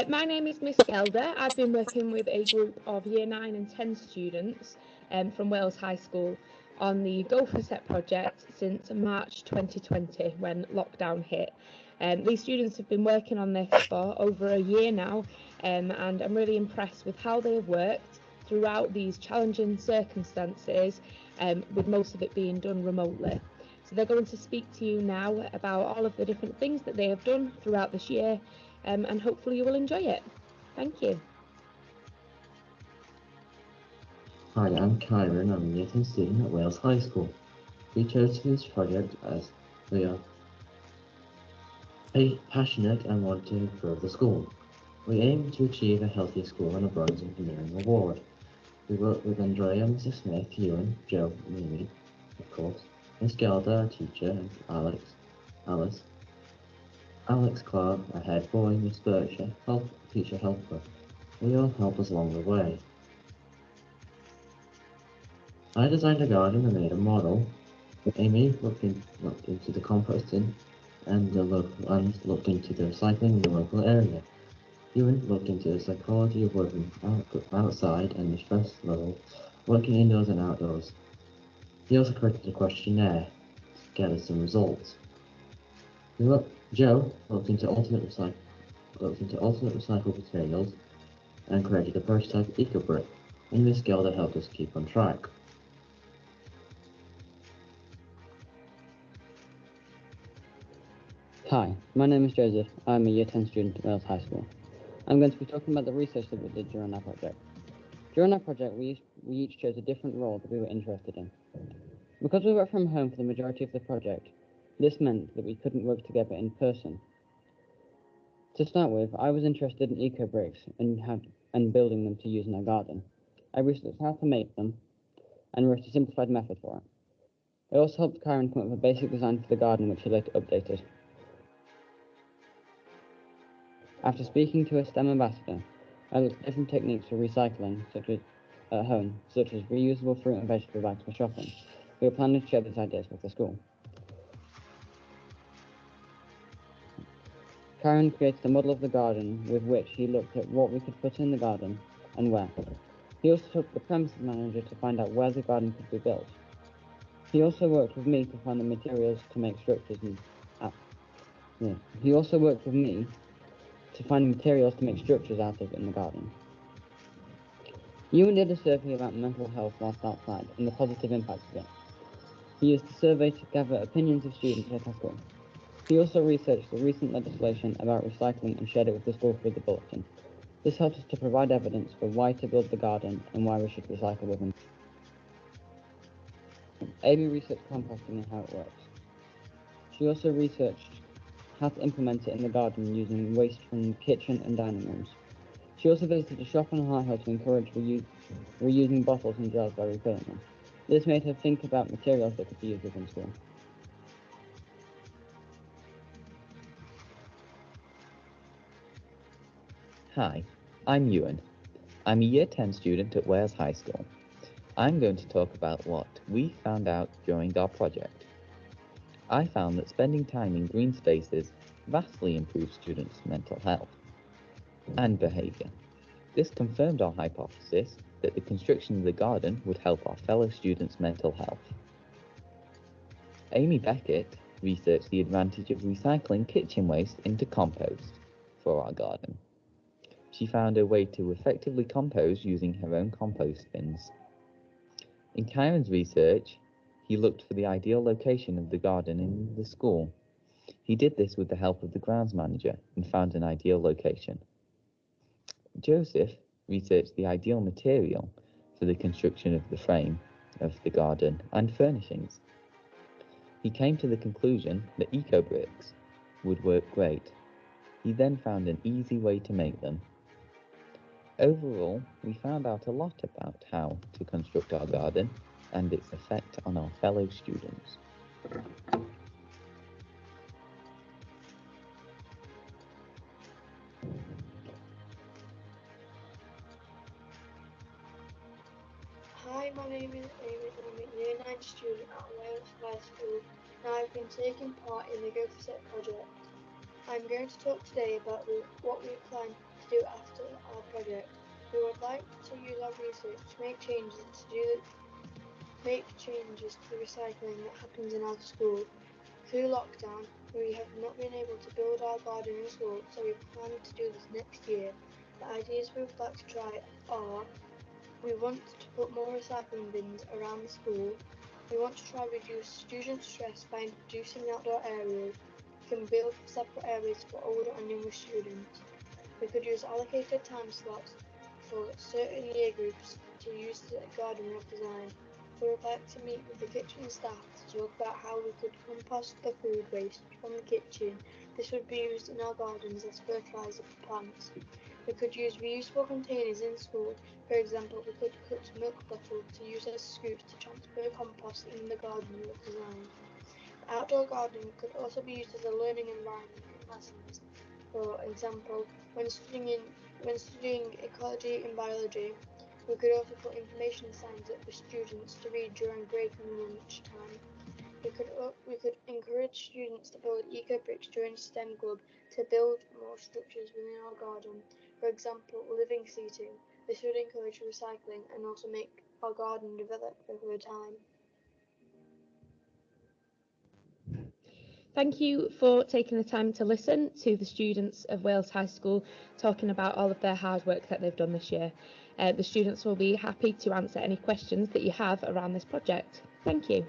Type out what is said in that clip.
My name is Miss Gelder. I've been working with a group of Year 9 and 10 students from Wales High School on the Go4Set project since March 2020 when lockdown hit. These students have been working on this for over a year now, and I'm really impressed with how they have worked throughout these challenging circumstances, with most of it being done remotely. So they're going to speak to you now about all of the different things that they have done throughout this year, and hopefully you will enjoy it. Thank you. Hi, I'm Kyron. I'm a Year 10 student at Wales High School. We chose this project as we are passionate and want to improve the school. We aim to achieve a healthier school and a bronze engineering award. We work with Andrea, Mrs. Smith, Ewan, Joe, Mimi, of course, Miss Gelder, our teacher, and Alex Clark, our head boy, Miss Bircher, teacher helper. We all help us along the way. I designed a garden and made a model. Amy looked into the composting and looked into the recycling in the local area. Ewan looked into the psychology of working outside and the stress level working indoors and outdoors. He also created a questionnaire to gather some results. Joe looked into alternate recycled materials and created a prototype eco-brick, and Miss Gelder helped us keep on track. Hi, my name is Joseph. I'm a Year 10 student at Wales High School. I'm going to be talking about the research that we did during our project. During our project, we each chose a different role that we were interested in. Because we worked from home for the majority of the project, this meant that we couldn't work together in person. To start with, I was interested in eco-bricks and building them to use in our garden. I researched how to make them and wrote a simplified method for it. I also helped Karen come up with a basic design for the garden, which she later updated. After speaking to a STEM ambassador, I looked at different techniques for recycling, such as reusable fruit and vegetable bags for shopping. We were planning to share these ideas with the school. Karen created a model of the garden with which he looked at what we could put in the garden and where. He also talked to the premises manager to find out where the garden could be built. He also worked with me to find the materials to make structures out of in the garden. Ewan did a survey about mental health whilst outside and the positive impacts of it. He used the survey to gather opinions of students at our school. He also researched the recent legislation about recycling and shared it with the school through the bulletin. This helps us to provide evidence for why to build the garden and why we should recycle within. Amy researched composting and how it works. She also researched how to implement it in the garden using waste from the kitchen and dining rooms. She also visited a shop in Ohio to encourage reusing bottles and jars by refilling them. This made her think about materials that could be used within school. Hi, I'm Ewan. I'm a Year 10 student at Wales High School. I'm going to talk about what we found out during our project. I found that spending time in green spaces vastly improves students' mental health and behaviour. This confirmed our hypothesis that the construction of the garden would help our fellow students' mental health. Amy Beckett researched the advantage of recycling kitchen waste into compost for our garden. She found a way to effectively compost using her own compost bins. In Kyron's research, he looked for the ideal location of the garden in the school. He did this with the help of the grounds manager and found an ideal location. Joseph researched the ideal material for the construction of the frame of the garden and furnishings. He came to the conclusion that eco-bricks would work great. He then found an easy way to make them. Overall, we found out a lot about how to construct our garden and its effect on our fellow students. Hi, my name is Amy and I'm a Year 9 student at Wales High School and I've been taking part in the Go4Set project. I'm going to talk today about what we plan to do after our project. We would like to use our research to make changes to the recycling that happens in our school. Through lockdown, we have not been able to build our garden in school, so we plan to do this next year. The ideas we would like to try are: we want to put more recycling bins around the school. We want to try reduce student stress by introducing outdoor areas. We can build separate areas for older and younger students. We could use allocated time slots for certain year groups to use the garden redesign. We would like to meet with the kitchen staff to talk about how we could compost the food waste from the kitchen. This would be used in our gardens as fertiliser for plants. We could use reusable containers in school. For example, we could cut milk bottles to use as scoops to transfer compost in the garden design. The outdoor garden could also be used as a learning environment in lessons. For example, when studying ecology and biology, we could also put information signs up for students to read during break and lunch time. We could encourage students to build eco bricks during STEM club to build more structures within our garden. For example, living seating. This would encourage recycling and also make our garden develop over time. Thank you for taking the time to listen to the students of Wales High School talking about all of their hard work that they've done this year. The students will be happy to answer any questions that you have around this project. Thank you.